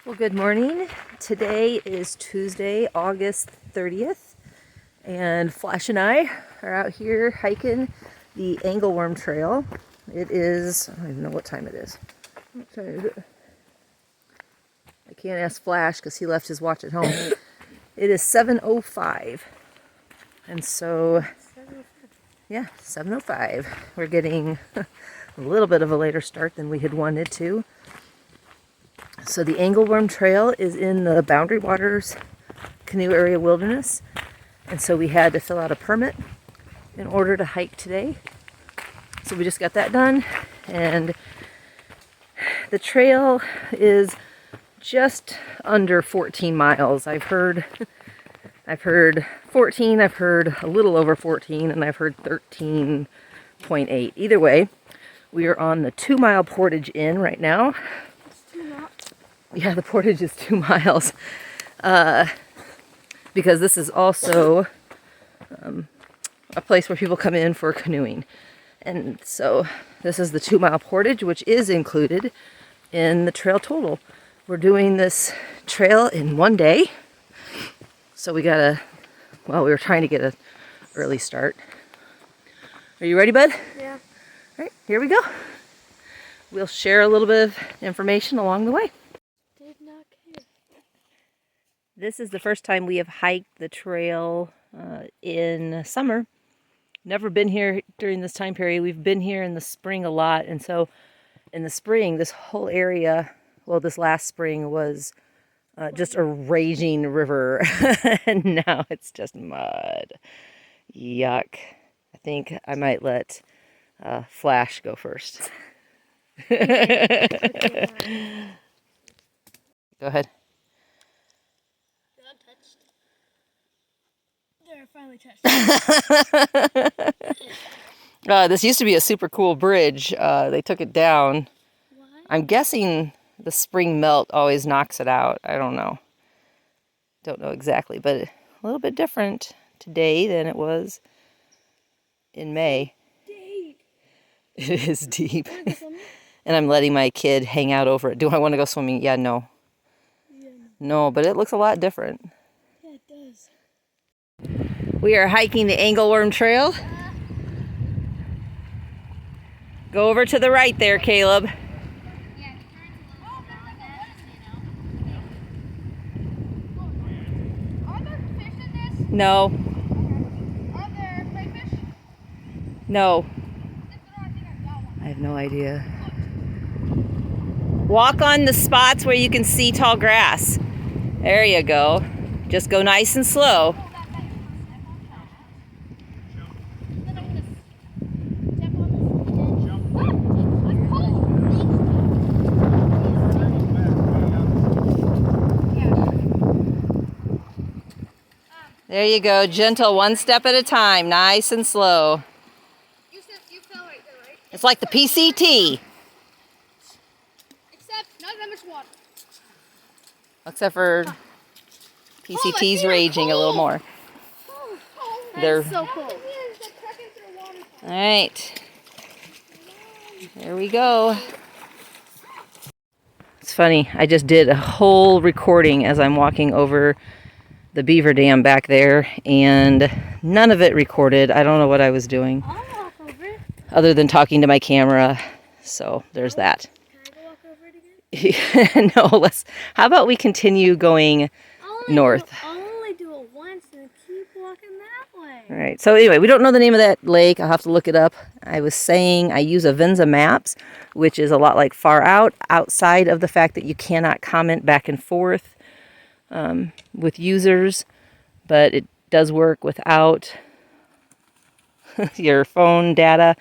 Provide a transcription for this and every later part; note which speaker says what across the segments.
Speaker 1: Well, good morning. Today is Tuesday, August 30th, and Flash and I are out here hiking the Angleworm Trail. It is, I don't even know what time it is. What time is it? I can't ask Flash because he left his watch at home. It is 7:05, and so, yeah, 7:05. We're getting a little bit of a later start than we had wanted to. So the Angleworm Trail is in the Boundary Waters Canoe Area Wilderness, and so we had to fill out a permit in order to hike today. So we just got that done, and the trail is just under 14 miles. I've heard 14, I've heard a little over 14, and I've heard 13.8. Either way, we are on the 2-mile portage in right now. Yeah, the portage is 2 miles, because this is also a place where people come in for canoeing. And so this is the 2-mile portage, which is included in the trail total. We're doing this trail in one day. So we were trying to get an early start. Are you ready, bud?
Speaker 2: Yeah.
Speaker 1: All right, here we go. We'll share a little bit of information along the way. This is the first time we have hiked the trail in summer. Never been here during this time period. We've been here in the spring a lot, and so in the spring, this whole area, well, this last spring was just a raging river, and now it's just mud. Yuck. I think I might let Flash go first. Go ahead.
Speaker 2: There, I finally touched.
Speaker 1: This used to be a super cool bridge. They took it down.
Speaker 2: What?
Speaker 1: I'm guessing the spring melt always knocks it out. I don't know. Don't know exactly, but a little bit different today than it was in May.
Speaker 2: Deep.
Speaker 1: It is deep.
Speaker 2: Wanna go swimming?
Speaker 1: And I'm letting my kid hang out over it. Do I want to go swimming? Yeah, no.
Speaker 2: Yeah,
Speaker 1: No, but it looks a lot different.
Speaker 2: yeah, it does.
Speaker 1: We are hiking the Angleworm Trail. Go over to the right there, Caleb.
Speaker 2: Are there fish in this?
Speaker 1: No.
Speaker 2: Are there crayfish?
Speaker 1: No. I have no idea. Walk on the spots where you can see tall grass. There you go. Just go nice and slow. There you go. Gentle, one step at a time. Nice and slow.
Speaker 2: You fell right there, right?
Speaker 1: It's like the PCT.
Speaker 2: Except not that much water.
Speaker 1: Except for PCT's raging a little more. They're
Speaker 2: So cool.
Speaker 1: all right. There we go. It's funny. I just did a whole recording as I'm walking over the beaver dam back there, and none of it recorded. I don't know what I was doing
Speaker 2: I'll walk over it.
Speaker 1: other than talking to my camera. So there's that.
Speaker 2: Can I go walk over it again?
Speaker 1: No, how about we continue going north?
Speaker 2: I'll only do it once and keep walking that way.
Speaker 1: All right. So anyway, we don't know the name of that lake. I'll have to look it up. I was saying I use Avenza Maps, which is a lot like Far Out, outside of the fact that you cannot comment back and forth with users, but it does work without your phone data.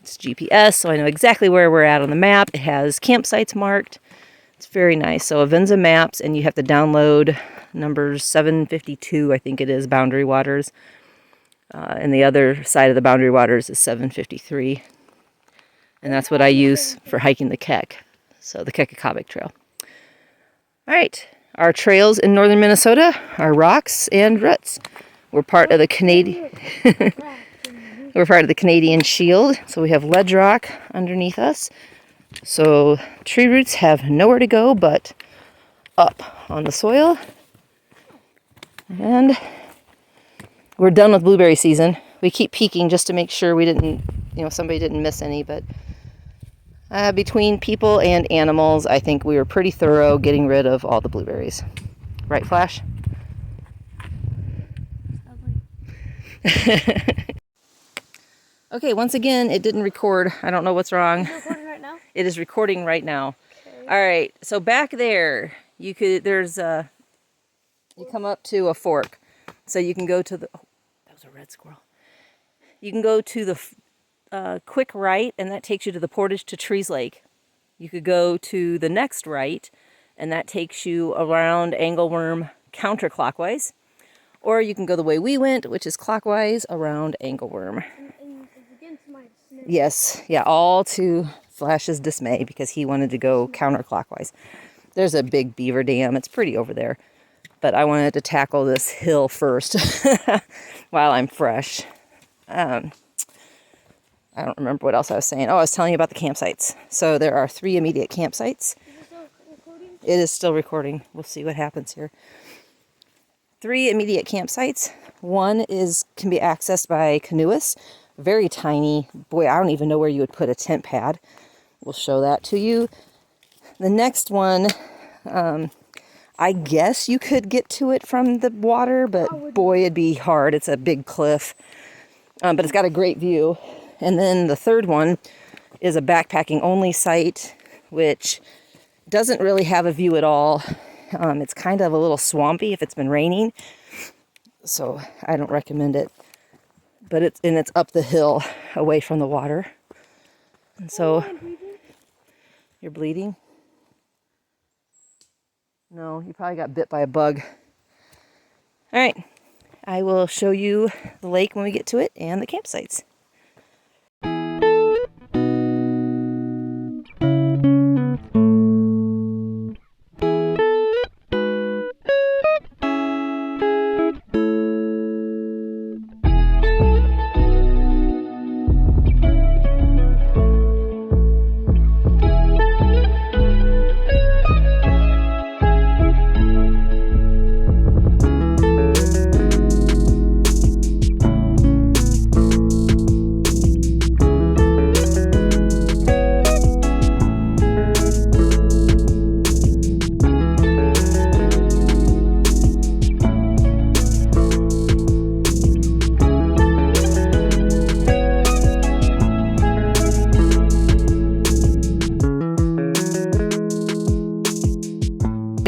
Speaker 1: It's GPS, so I know exactly where we're at on the map. It has campsites marked. It's very nice. So Avenza Maps, and you have to download numbers 752, I think it is, Boundary Waters. And the other side of the Boundary Waters is 753. And that's what I use for hiking the Keck. So the Kekakabik Trail. All right. Our trails in northern Minnesota are rocks and ruts. We're part of the Canadian Shield, so we have ledge rock underneath us. So tree roots have nowhere to go but up on the soil. And we're done with blueberry season. We keep peeking just to make sure we didn't, somebody didn't miss any, but between people and animals, I think we were pretty thorough getting rid of all the blueberries. Right, Flash? Okay, once again, it didn't record. I don't know what's wrong.
Speaker 2: Is it recording right now?
Speaker 1: It is recording right now.
Speaker 2: Okay.
Speaker 1: All right, so back there, you come up to a fork. So you can go to the, oh, that was a red squirrel. You can go to the quick right, and that takes you to the Portage to Trees Lake. You could go to the next right, and that takes you around Angleworm counterclockwise. Or you can go the way we went, which is clockwise around Angleworm.
Speaker 2: And it's against my snare.
Speaker 1: Yes, yeah, all to Flash's dismay because he wanted to go counterclockwise. There's a big beaver dam. It's pretty over there. But I wanted to tackle this hill first while I'm fresh. I don't remember what else I was saying. Oh, I was telling you about the campsites. So there are 3 immediate campsites.
Speaker 2: Is it still recording?
Speaker 1: It is still recording. We'll see what happens here. 3 immediate campsites. One can be accessed by canoeists. Very tiny. Boy, I don't even know where you would put a tent pad. We'll show that to you. The next one, I guess you could get to it from the water, but boy, it'd be hard. It's a big cliff, but it's got a great view. And then the third one is a backpacking only site, which doesn't really have a view at all. It's kind of a little swampy if it's been raining, so I don't recommend it. But it's up the hill away from the water. And so, you're bleeding? No, you probably got bit by a bug. All right, I will show you the lake when we get to it and the campsites.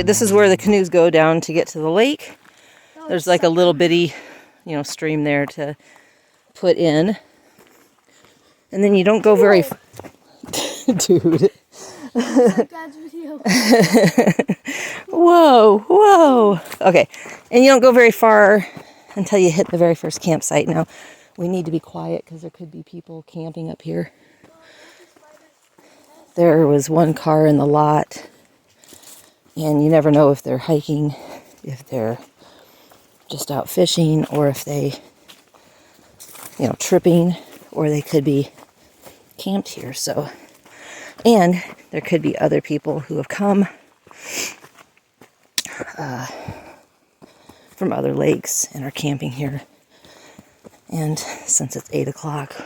Speaker 1: This is where the canoes go down to get to the lake. There's like a little bitty, stream there to put in. And then you don't go very dude.
Speaker 2: God's video.
Speaker 1: Whoa. Okay. And you don't go very far until you hit the very first campsite. Now, we need to be quiet because there could be people camping up here. There was one car in the lot. And you never know if they're hiking, if they're just out fishing, or if they, tripping, or they could be camped here. So, and there could be other people who have come from other lakes and are camping here. And since it's 8 o'clock,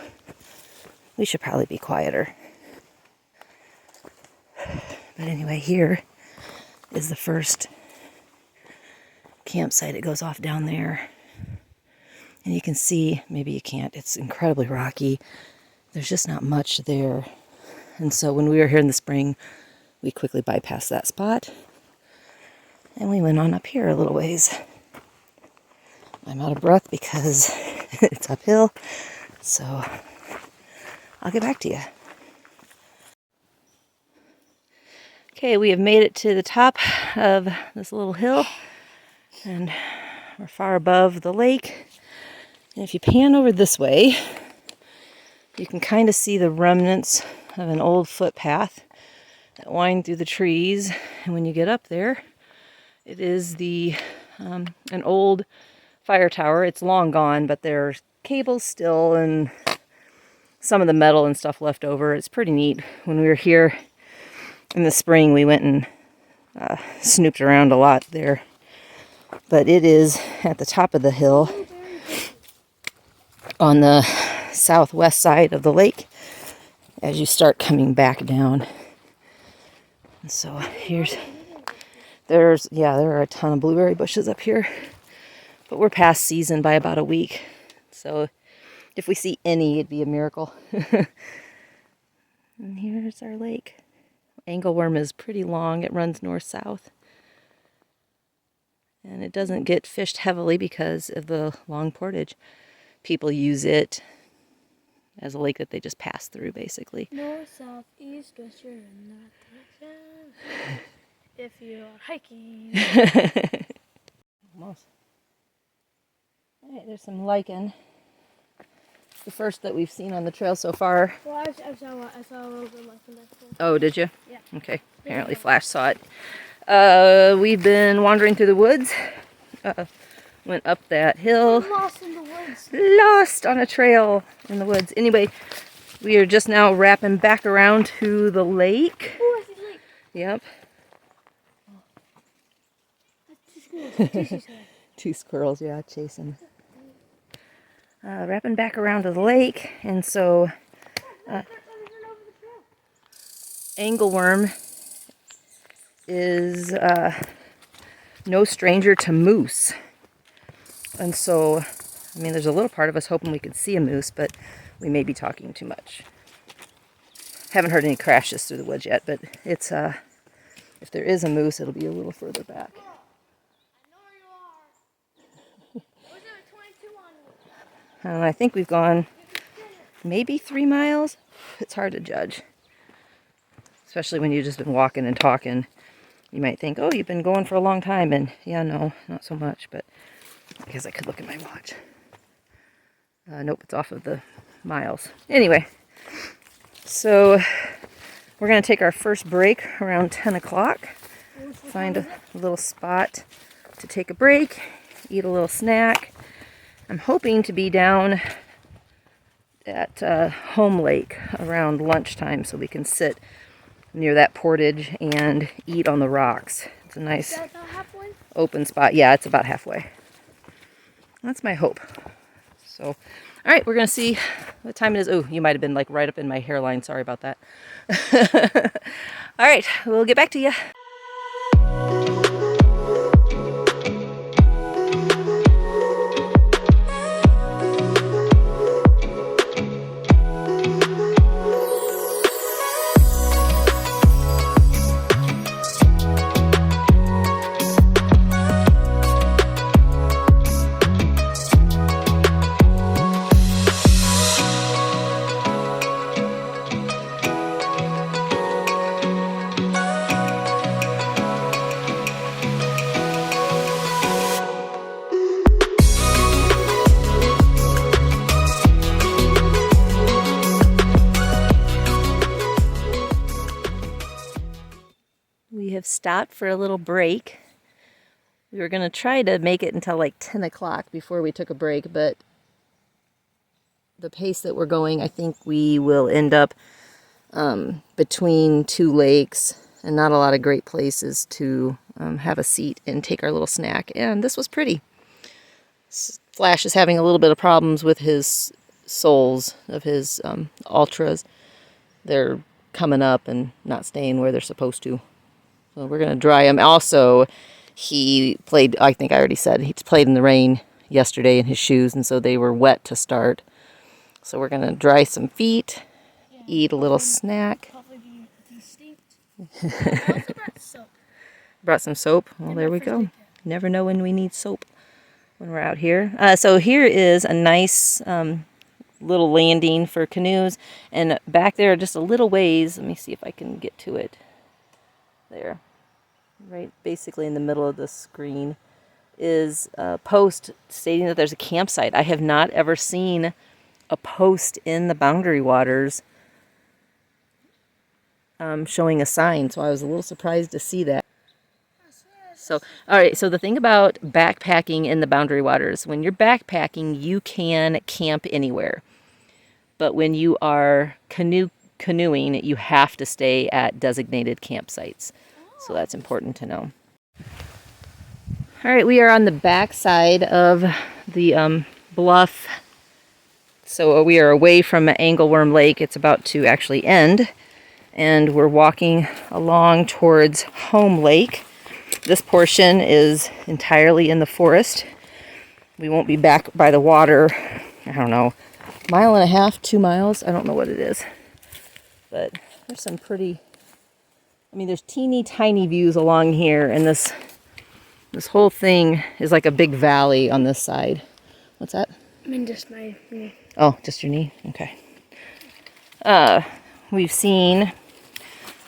Speaker 1: we should probably be quieter. But anyway, here is the first campsite. It goes off down there. And you can see, maybe you can't, it's incredibly rocky. There's just not much there. And so when we were here in the spring, we quickly bypassed that spot. And we went on up here a little ways. I'm out of breath because it's uphill. So I'll get back to you. Okay, we have made it to the top of this little hill, and we're far above the lake. And if you pan over this way, you can kind of see the remnants of an old footpath that wind through the trees. And when you get up there, it is an old fire tower. It's long gone, but there's cables still and some of the metal and stuff left over. It's pretty neat. When we were here in the spring, we went and snooped around a lot there. But it is at the top of the hill on the southwest side of the lake as you start coming back down. And so there are a ton of blueberry bushes up here, but we're past season by about a week. So if we see any, it'd be a miracle. And here's our lake. Angleworm is pretty long. It runs north-south. And it doesn't get fished heavily because of the long portage. People use it as a lake that they just pass through, basically.
Speaker 2: North, south, east, west, you're in that direction. If you are hiking.
Speaker 1: Almost. All right, there's some lichen. The first that we've seen on the trail so far.
Speaker 2: Well, I saw a little bit like that.
Speaker 1: Oh, did you?
Speaker 2: Yeah.
Speaker 1: Okay. Apparently Flash saw it. We've been wandering through the woods. Went up that hill.
Speaker 2: I'm lost in the woods.
Speaker 1: Lost on a trail in the woods. Anyway, we are just now wrapping back around to the lake.
Speaker 2: Oh, I see the lake.
Speaker 1: Yep.
Speaker 2: That's 2 squirrels.
Speaker 1: 2 squirrels, yeah, chasing. Wrapping back around to the lake, and so angleworm is no stranger to moose. And so, I mean, there's a little part of us hoping we could see a moose, but we may be talking too much. Haven't heard any crashes through the woods yet, but it's if there is a moose, it'll be a little further back. I think we've gone maybe 3 miles. It's hard to judge, especially when you've just been walking and talking. You might think, oh, you've been going for a long time, and yeah, no, not so much, but I guess I could look at my watch. Nope, it's off of the miles. Anyway, so we're going to take our first break around 10 o'clock. Find a little spot to take a break, eat a little snack. I'm hoping to be down at Home Lake around lunchtime so we can sit near that portage and eat on the rocks. It's a nice open spot. Yeah, it's about halfway. That's my hope. So, all right, we're going to see what time it is. Oh, you might have been like right up in my hairline. Sorry about that. All right, we'll get back to you. We have stopped for a little break. We were going to try to make it until like 10 o'clock before we took a break, but the pace that we're going, I think we will end up between 2 lakes and not a lot of great places to have a seat and take our little snack. And this was pretty. Flash is having a little bit of problems with his soles of his ultras. They're coming up and not staying where they're supposed to. So we're going to dry him. Also, he played, I think I already said, he played in the rain yesterday in his shoes, and so they were wet to start. So we're going to dry some feet, eat a little snack.
Speaker 2: Probably be steeped. I also brought soap.
Speaker 1: Brought some soap. Well, there we go. Never know when we need soap when we're out here. So here is a nice little landing for canoes. And back there, just a little ways, let me see if I can get to it. There. Right basically in the middle of the screen is a post stating that there's a campsite. I have not ever seen a post in the Boundary Waters showing a sign, so I was a little surprised to see that. So, all right, so the thing about backpacking in the Boundary Waters, when you're backpacking, you can camp anywhere. But when you are canoeing, you have to stay at designated campsites. So that's important to know. All right, we are on the back side of the bluff. So we are away from Angleworm Lake. It's about to actually end. And we're walking along towards Home Lake. This portion is entirely in the forest. We won't be back by the water, I don't know, 1.5 miles, 2 miles. I don't know what it is. But there's some pretty, I mean, there's teeny tiny views along here, and this whole thing is like a big valley on this side. What's that?
Speaker 2: I mean, just my knee.
Speaker 1: Oh, just your knee? Okay. We've seen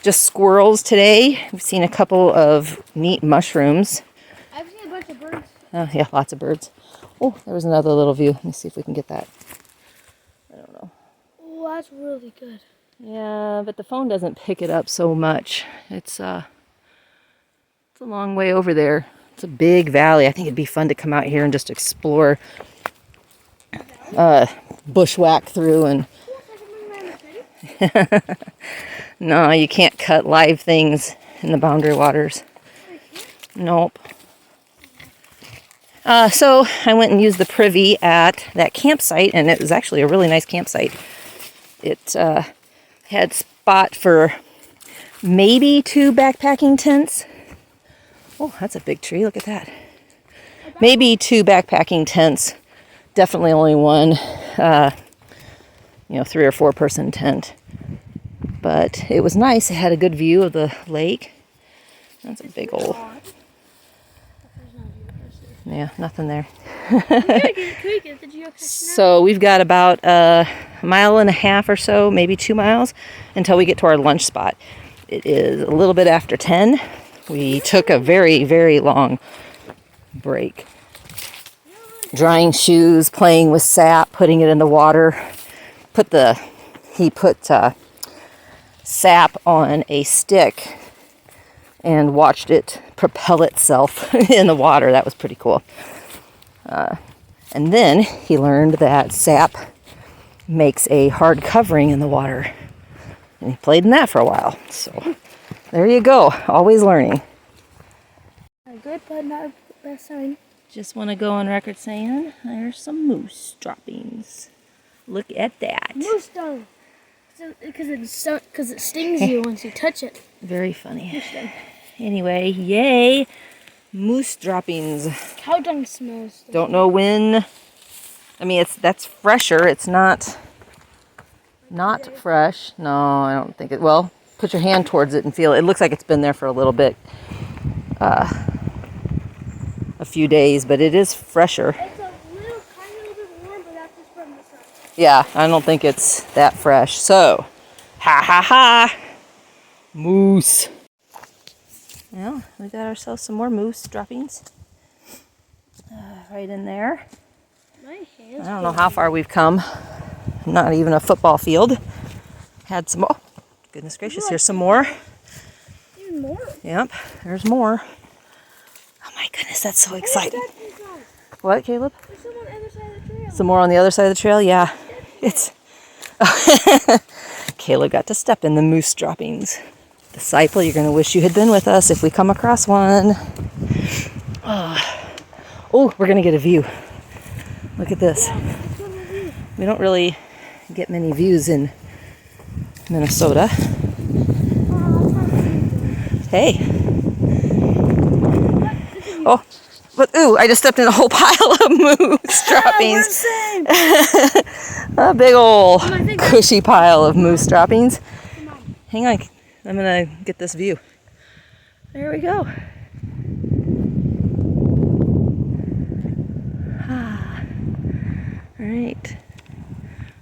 Speaker 1: just squirrels today. We've seen a couple of neat mushrooms.
Speaker 2: I've seen a bunch of birds.
Speaker 1: Oh, yeah, lots of birds. Oh, there was another little view. Let me see if we can get that. I don't know.
Speaker 2: Oh, that's really good.
Speaker 1: Yeah, but the phone doesn't pick it up so much. It's a long way over there. It's a big valley. I think it'd be fun to come out here and just explore, bushwhack through and... No, you can't cut live things in the boundary waters. Nope. So I went and used the privy at that campsite, and it was actually a really nice campsite. It had spot for maybe 2 backpacking tents. Oh, that's a big tree. Look at that. Maybe 2 backpacking tents. Definitely only one, 3 or 4 person tent. But it was nice. It had a good view of the lake. That's a big old... Yeah, nothing there. So we've got about 1.5 miles or so, maybe 2 miles, until we get to our lunch spot. It is a little bit after 10. We took a very, very long break. Drying shoes, playing with sap, putting it in the water. He put sap on a stick and watched it propel itself in the water. That was pretty cool. And then he learned that sap makes a hard covering in the water. And he played in that for a while. So there you go. Always learning.
Speaker 2: Good, but not the best sign.
Speaker 1: Just want to go on record saying there's some moose droppings. Look at that.
Speaker 2: Moose dung. Because it stings you once you touch it.
Speaker 1: Very funny. Anyway, yay. Moose droppings.
Speaker 2: Cow dung smells.
Speaker 1: Don't know when. I mean, that's fresher. It's not fresh. No, I don't think it. Well, put your hand towards it and feel it. It looks like it's been there for a little bit. A few days, but it is fresher.
Speaker 2: It's a tiny little bit warm, but that's just from the sun.
Speaker 1: Yeah, I don't think it's that fresh. So, ha ha ha. Moose. Well, we got ourselves some more moose droppings. Right in there.
Speaker 2: My hands.
Speaker 1: I don't know how far we've come. Not even a football field. Had some, oh, goodness gracious, here's some more.
Speaker 2: Even more.
Speaker 1: Yep, there's more. Oh my goodness, that's so exciting. What, Caleb?
Speaker 2: There's some on the other side of the trail.
Speaker 1: Some more on the other side of the trail? Yeah. It's... Caleb got to step in the moose droppings. Disciple, you're going to wish you had been with us if we come across one. Oh, we're going to get a view. Look at this. We don't really get many views in Minnesota. Hey. Oh, but ooh, I just stepped in a whole pile of moose droppings. A big old cushy pile of moose droppings. Hang on, I'm gonna get this view. There we go. All right.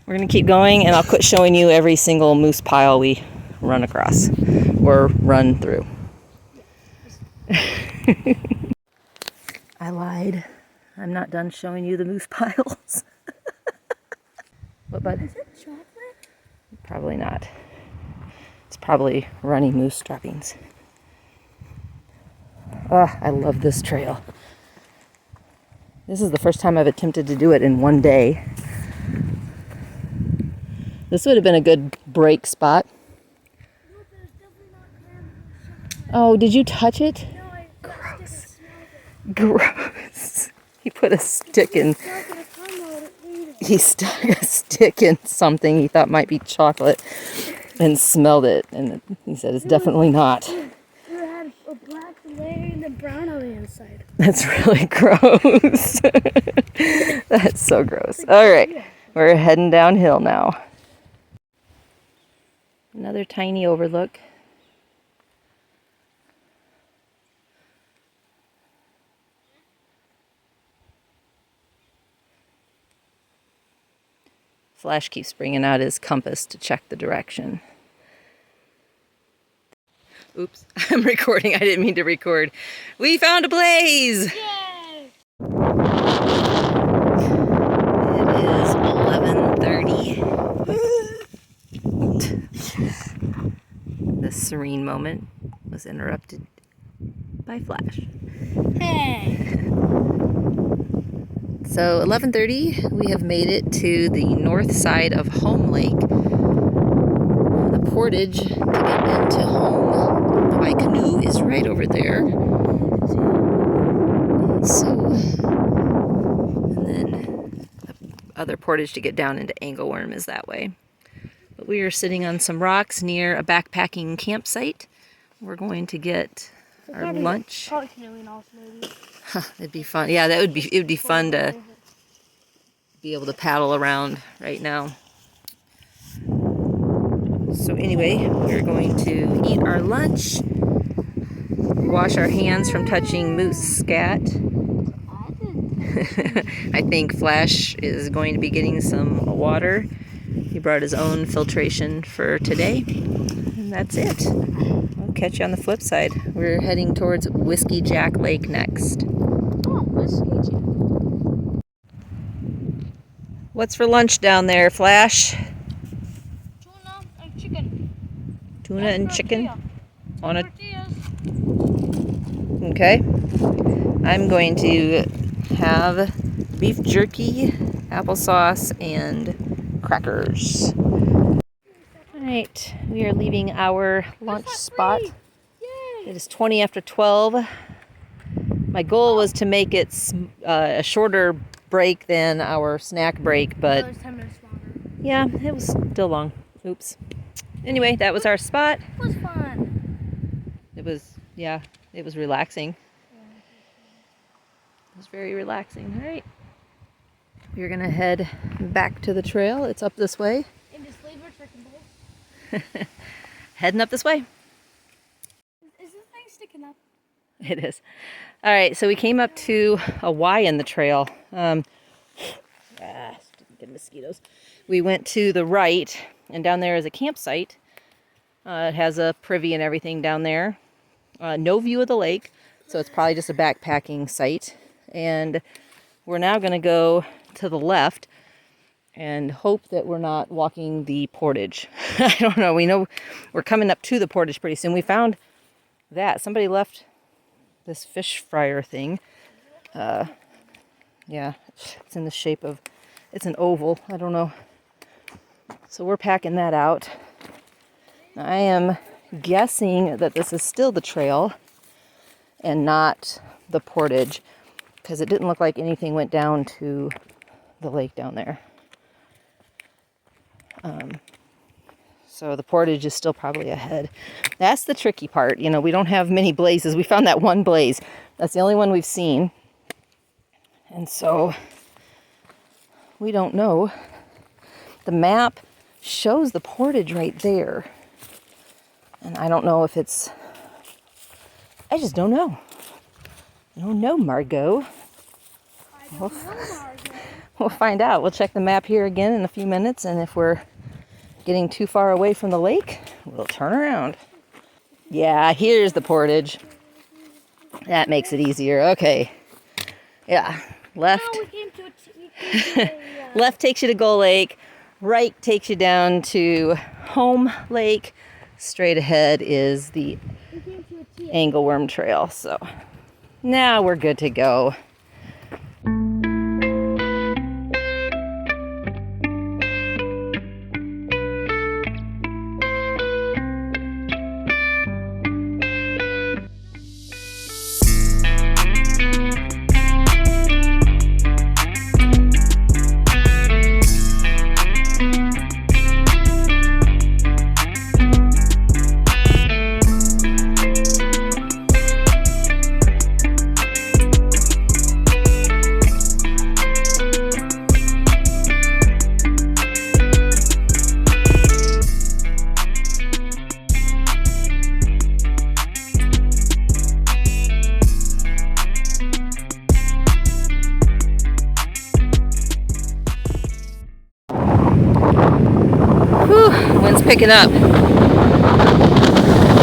Speaker 1: We're gonna keep going, and I'll quit showing you every single moose pile we run across or run through. I lied. I'm not done showing you the moose piles. What, bud?
Speaker 2: Is it chocolate?
Speaker 1: Probably not. It's probably runny moose droppings. Oh, I love this trail. This is the first time I've attempted to do it in one day. This would have been a good break spot.
Speaker 2: No, there's definitely not
Speaker 1: Oh, did you touch it?
Speaker 2: No, I touched it and smelled it.
Speaker 1: Gross. He put a stick in.
Speaker 2: Stuck in a tongue while it ate it.
Speaker 1: He stuck a stick in something he thought might be chocolate and smelled it. And he said it's definitely not.
Speaker 2: It had a black layer and a brown on the inside.
Speaker 1: That's really gross. That's so gross. All right, we're heading downhill now. Another tiny overlook. Flash keeps bringing out his compass to check the direction. Oops, I'm recording. I didn't mean to record. We found a blaze!
Speaker 2: Yay!
Speaker 1: It is 11:30. This serene moment was interrupted by Flash.
Speaker 2: Hey!
Speaker 1: So 11:30, we have made it to the north side of Home Lake. The portage to get into Home by canoe is right over there. And then the other portage to get down into Angleworm is that way. But we are sitting on some rocks near a backpacking campsite. We're going to get our lunch.
Speaker 2: Probably canoeing also, maybe.
Speaker 1: It'd be fun. Yeah, it would be fun to be able to paddle around right now. So anyway, we're going to eat our lunch, wash our hands from touching moose scat. I think Flash is going to be getting some water. He brought his own filtration for today. And that's it. I'll catch you on the flip side. We're heading towards Whiskey Jack Lake next.
Speaker 2: Oh, Whiskey Jack.
Speaker 1: What's for lunch down there, Flash?
Speaker 2: Tuna and chicken.
Speaker 1: Tuna and chicken on a...
Speaker 2: Tortillas.
Speaker 1: Okay. I'm going to have beef jerky, applesauce, and crackers. Alright, we are leaving our lunch spot.
Speaker 2: Yay!
Speaker 1: It is 20 after 12. My goal was to make it a shorter break than our snack break, but
Speaker 2: It was 10 minutes longer.
Speaker 1: yeah, it was still long. Oops. Anyway, that was our spot.
Speaker 2: It was fun.
Speaker 1: It was, yeah, it was relaxing. It was very relaxing. All right. We're going to head back to the trail. It's up this way.
Speaker 2: And just leave our chicken bowl.
Speaker 1: Heading up this way.
Speaker 2: Is this thing sticking up?
Speaker 1: It is. All right, so we came up to a Y in the trail. Good mosquitoes. We went to the right, and down there is a campsite. It has a privy and everything down there. No view of the lake, so it's probably just a backpacking site. And we're now going to go to the left and hope that we're not walking the portage. I don't know. We know we're coming up to the portage pretty soon. We found that. Somebody left this fish fryer thing. Yeah, it's in the shape of, it's an oval. I don't know. So we're packing that out. I am guessing that this is still the trail and not the portage, because it didn't look like anything went down to the lake down there. So the portage is still probably ahead. That's the tricky part. You know, we don't have many blazes. We found that one blaze. That's the only one we've seen. And so we don't know. The map shows the portage right there. And I don't know if it's... I just don't know. I don't know, Margot. We'll find out. We'll check the map here again in a few minutes, and if we're getting too far away from the lake, we'll turn around. Yeah, here's the portage. That makes it easier. Okay. Yeah, left.
Speaker 2: No, we came to a
Speaker 1: Left takes you to Gull Lake. Right takes you down to Home Lake. Straight ahead is the Angleworm Trail. So now we're good to go. hiking up.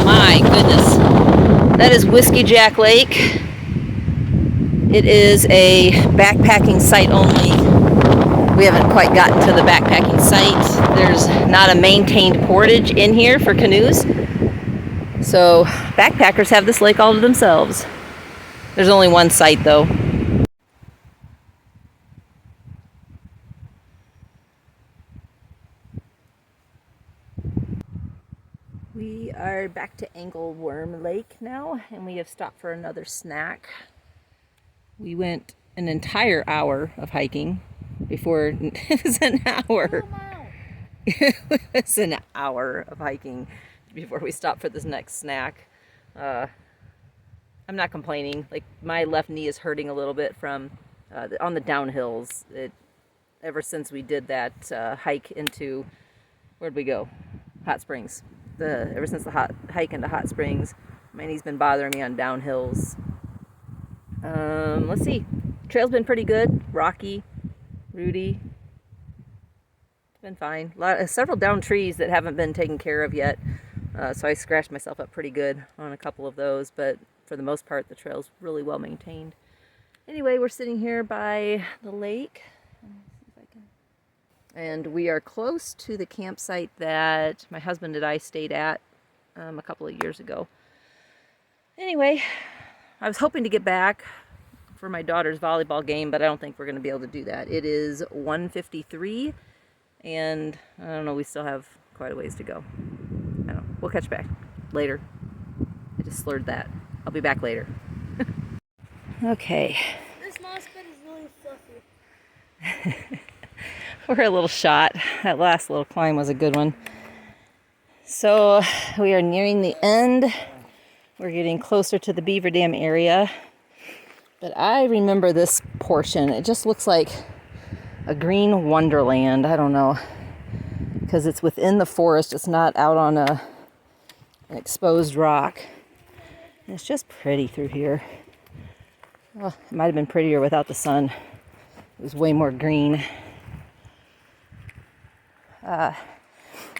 Speaker 1: My goodness. That is Whiskey Jack Lake. It is a backpacking site only. We haven't quite gotten to the backpacking site. There's not a maintained portage in here for canoes. So backpackers have this lake all to themselves. There's only one site though. We are back to Angleworm Lake now, and we have stopped for another snack. We went an entire hour of hiking before it was an hour. It was an hour of hiking before we stopped for this next snack. I'm not complaining. Like, my left knee is hurting a little bit from on the downhills. Ever since we did that hike into, where'd we go? Hot Springs. Ever since the hike into Hot Springs, my knee's been bothering me on downhills. Let's see. Trail's been pretty good. Rocky, rooty. It's been fine. Several down trees that haven't been taken care of yet. So I scratched myself up pretty good on a couple of those, but for the most part, the trail's really well maintained. Anyway, we're sitting here by the lake. And we are close to the campsite that my husband and I stayed at a couple of years ago. Anyway, I was hoping to get back for my daughter's volleyball game, but I don't think we're going to be able to do that. It is 1:53, and I don't know, we still have quite a ways to go. I don't know. We'll catch back later. I just slurred that. I'll be back later. Okay.
Speaker 2: This moss bed is really fluffy.
Speaker 1: We're a little shot. That last little climb was a good one. So we are nearing the end. We're getting closer to the Beaver Dam area. But I remember this portion. It just looks like a green wonderland. I don't know. Because it's within the forest. It's not out on an exposed rock. And it's just pretty through here. Well, it might have been prettier without the sun. It was way more green.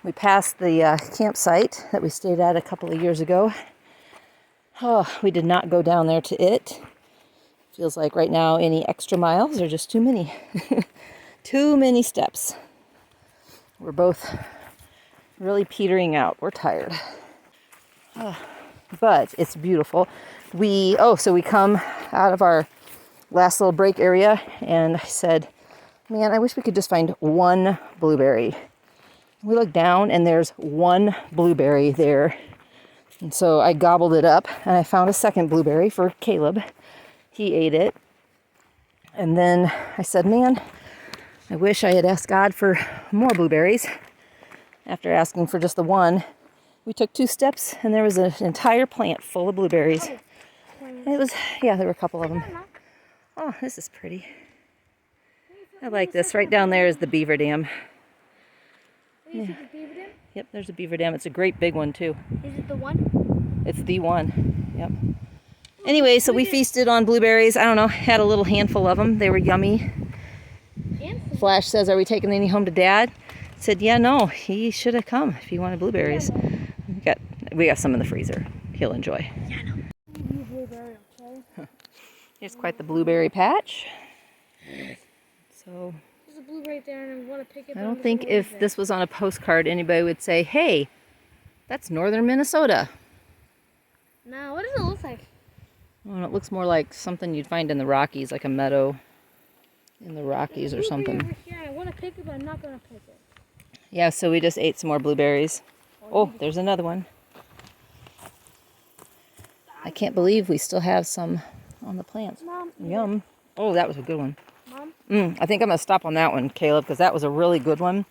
Speaker 1: We passed the campsite that we stayed at a couple of years ago. Oh, we did not go down there to it. Feels like right now any extra miles are just too many. Too many steps. We're both really petering out. We're tired. But it's beautiful. So we come out of our last little break area, and I said, man, I wish we could just find one blueberry. We look down and there's one blueberry there. And so I gobbled it up and I found a second blueberry for Caleb. He ate it. And then I said, man, I wish I had asked God for more blueberries. After asking for just the one, we took 2 steps and there was an entire plant full of blueberries. And it was, yeah, there were a couple of them. Oh, this is pretty. I like this. Right down there is the Beaver Dam.
Speaker 2: Yeah. The Beaver Dam?
Speaker 1: Yep, there's a Beaver Dam. It's a great big one too.
Speaker 2: Is it the one?
Speaker 1: It's the one. Yep. Anyway, so we feasted on blueberries. I don't know, had a little handful of them. They were yummy. Flash says, are we taking any home to Dad? I said, yeah, no, he should have come if he wanted blueberries. We got some in the freezer. He'll enjoy.
Speaker 2: Yeah, no. Blueberry, okay?
Speaker 1: Here's quite the blueberry patch. So
Speaker 2: there's a blueberry there and I want to pick it.
Speaker 1: I don't think if this was on a postcard, anybody would say, hey, that's northern Minnesota.
Speaker 2: No, what does it look like?
Speaker 1: Well, it looks more like something you'd find in the Rockies, like a meadow in the Rockies or something.
Speaker 2: Yeah, I want to pick it, but I'm not going to pick it.
Speaker 1: Yeah, so we just ate some more blueberries. Oh, there's another one. I can't believe we still have some on the plants.
Speaker 2: Mom.
Speaker 1: Yum. Oh, that was a good one.
Speaker 2: Mom?
Speaker 1: I think I'm going to stop on that one, Caleb, because that was a really good one.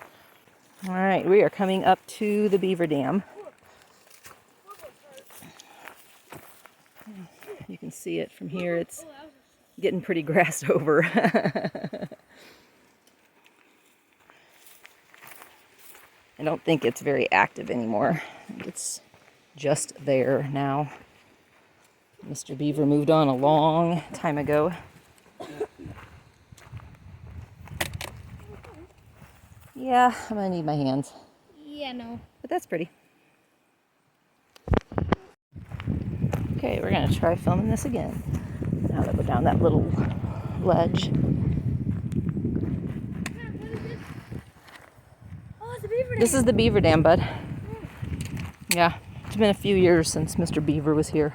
Speaker 1: All right, we are coming up to the Beaver Dam. You can see it from here. It's getting pretty grassed over. I don't think it's very active anymore. It's just there now. Mr. Beaver moved on a long time ago. Yeah, I'm gonna need my hands.
Speaker 2: Yeah, no.
Speaker 1: But that's pretty. Okay, we're gonna try filming this again. Now that we're down that little ledge.
Speaker 2: Oh, it's a beaver dam.
Speaker 1: This is the beaver dam, bud. Yeah, it's been a few years since Mr. Beaver was here.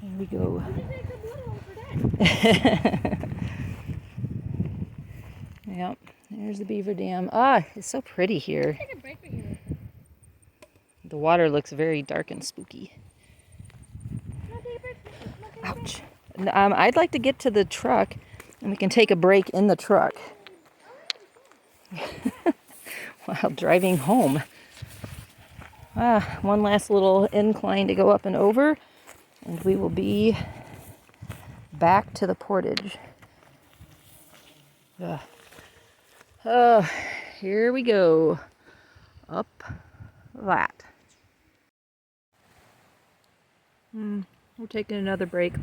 Speaker 1: Here we go. Yep, there's the beaver dam. Ah, it's so pretty here.
Speaker 2: Take a break right here.
Speaker 1: The water looks very dark and spooky. Ouch. I'd like to get to the truck and we can take a break in the truck while driving home. One last little incline to go up and over, and we will be back to the portage. Oh, here we go. Up that. We're taking another break.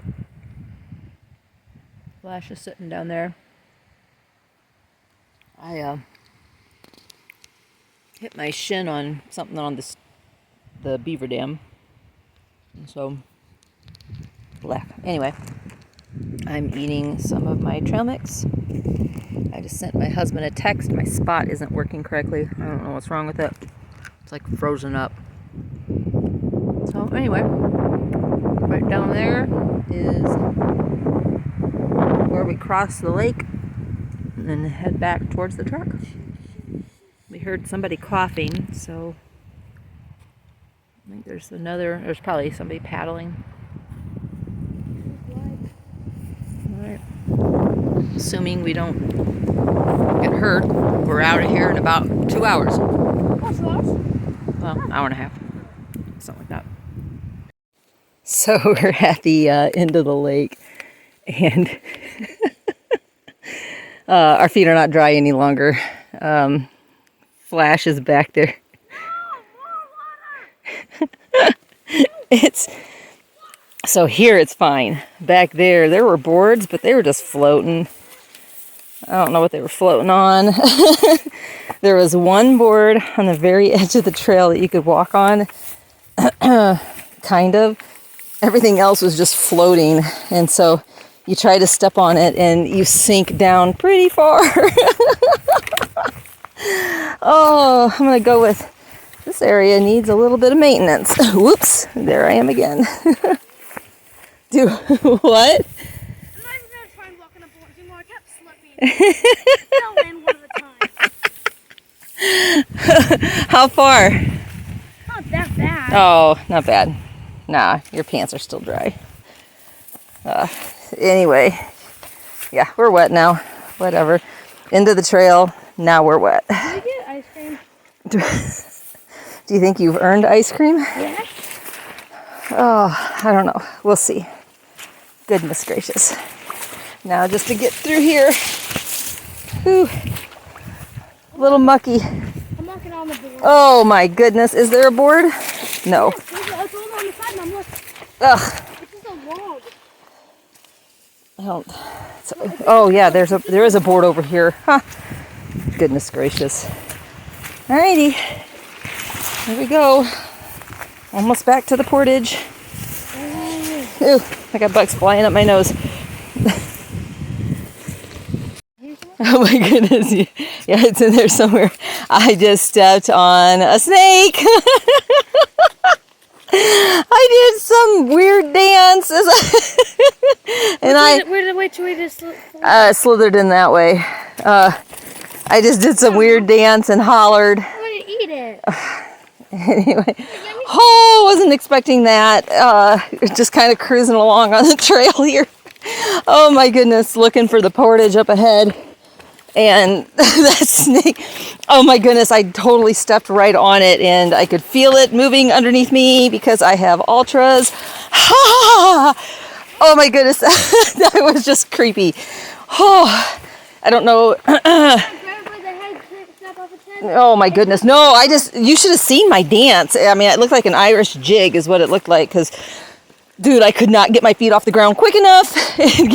Speaker 1: Flash is sitting down there. I hit my shin on something on the beaver dam. And so, anyway, I'm eating some of my trail mix. I just sent my husband a text. My spot isn't working correctly. I don't know what's wrong with it. It's like frozen up. So anyway, right down there is where we cross the lake and then head back towards the truck. We heard somebody coughing, so I think there's probably somebody paddling. Alright. Assuming we don't get hurt, we're out of here in about 2 hours. Well, hour and a half. Something like that. So we're at the end of the lake, and our feet are not dry any longer. Flash is back there. So here it's fine. Back there were boards, but they were just floating. I don't know what they were floating on. There was one board on the very edge of the trail that you could walk on, kind of. Everything else was just floating, and so you try to step on it and you sink down pretty far. Oh, I'm gonna go with this area needs a little bit of maintenance. Whoops, there I am again. Do what?
Speaker 2: I'm not even gonna try and walk on a board anymore. I kept slipping. Fell in one at a time.
Speaker 1: How far?
Speaker 2: Not that bad.
Speaker 1: Oh, not bad. Nah, your pants are still dry. Anyway, yeah, we're wet now. Whatever. Into the trail. Now we're wet.
Speaker 2: Did you get ice cream?
Speaker 1: Do you think you've earned ice cream?
Speaker 2: Yeah.
Speaker 1: Oh, I don't know. We'll see. Goodness gracious. Now just to get through here. Whew. A little mucky.
Speaker 2: I'm walking on the board.
Speaker 1: Oh my goodness. Is there a board? No.
Speaker 2: Yes, there's one on the side and I'm looking.
Speaker 1: Ugh.
Speaker 2: It's just a log.
Speaker 1: I don't. Oh yeah, there is a board over here. Huh. Goodness gracious. Alrighty. Here we go. Almost back to the portage. Ooh, I got bugs flying up my nose. Oh my goodness. Yeah, it's in there somewhere. I just stepped on a snake. I did some weird dance.
Speaker 2: Which way to
Speaker 1: slithered in that way. I just did some weird dance and hollered.
Speaker 2: I'm going to eat it.
Speaker 1: Anyway, wasn't expecting that. Just kind of cruising along on the trail here. Oh my goodness, looking for the portage up ahead. And that snake, oh my goodness, I totally stepped right on it and I could feel it moving underneath me because I have ultras. Oh my goodness, that was just creepy. Oh, I don't know. Oh my goodness, no, you should have seen my dance. I mean, it looked like an Irish jig is what it looked like because, dude, I could not get my feet off the ground quick enough and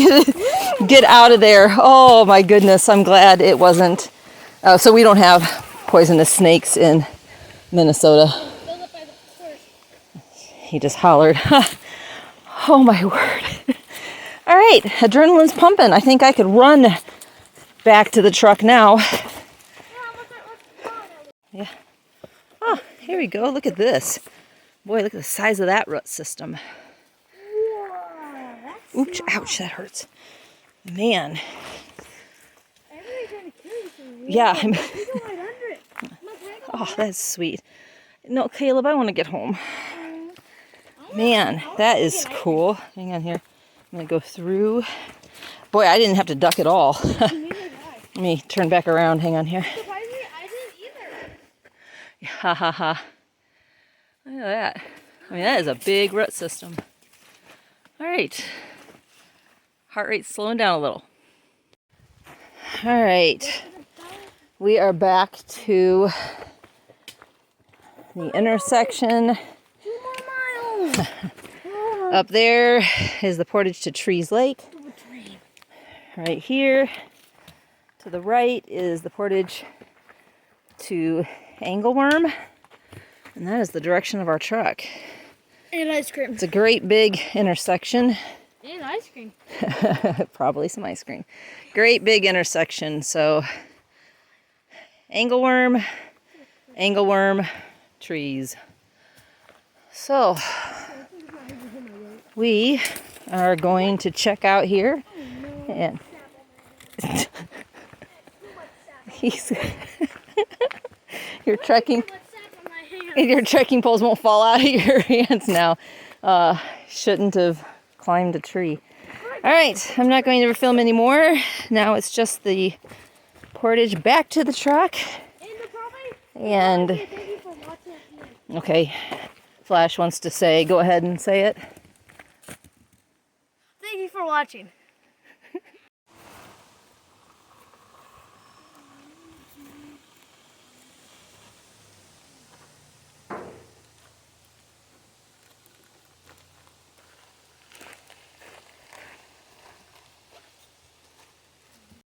Speaker 1: get out of there. Oh my goodness, I'm glad it wasn't Oh, so we don't have poisonous snakes in Minnesota.
Speaker 2: Build up by the horse.
Speaker 1: He just hollered. Oh my word. All right, adrenaline's pumping. I think I could run back to the truck now. Yeah. Oh, here we go. Look at this. Boy, look at the size of that root system. Oops, ouch, that hurts. Man.
Speaker 2: Everybody's trying to kill you for real.
Speaker 1: Yeah.
Speaker 2: You go right under it.
Speaker 1: Oh, that's sweet. No, Caleb, I want to get home. Man, that is cool. Hang on here. I'm going to go through. Boy, I didn't have to duck at all. Let me turn back around. Hang on here.
Speaker 2: Surprisingly, I didn't either.
Speaker 1: Ha ha ha. Look at that. I mean, that is a big root system. All right. Heart rate's slowing down a little. All right. We are back to the intersection.
Speaker 2: 2 more miles.
Speaker 1: Up there is the portage to Trees Lake. Right here to the right is the portage to Angleworm. And that is the direction of our truck.
Speaker 2: And ice cream.
Speaker 1: It's a great big intersection.
Speaker 2: And ice cream.
Speaker 1: Probably some ice cream. Great big intersection. So Angleworm, trees. So we are going to check out here. And your trekking poles won't fall out of your hands now. Shouldn't have climbed a tree. All right, I'm not going to film anymore. Now it's just the portage back to the truck. And okay, Flash wants to say, go ahead and say it.
Speaker 2: Thank you for watching.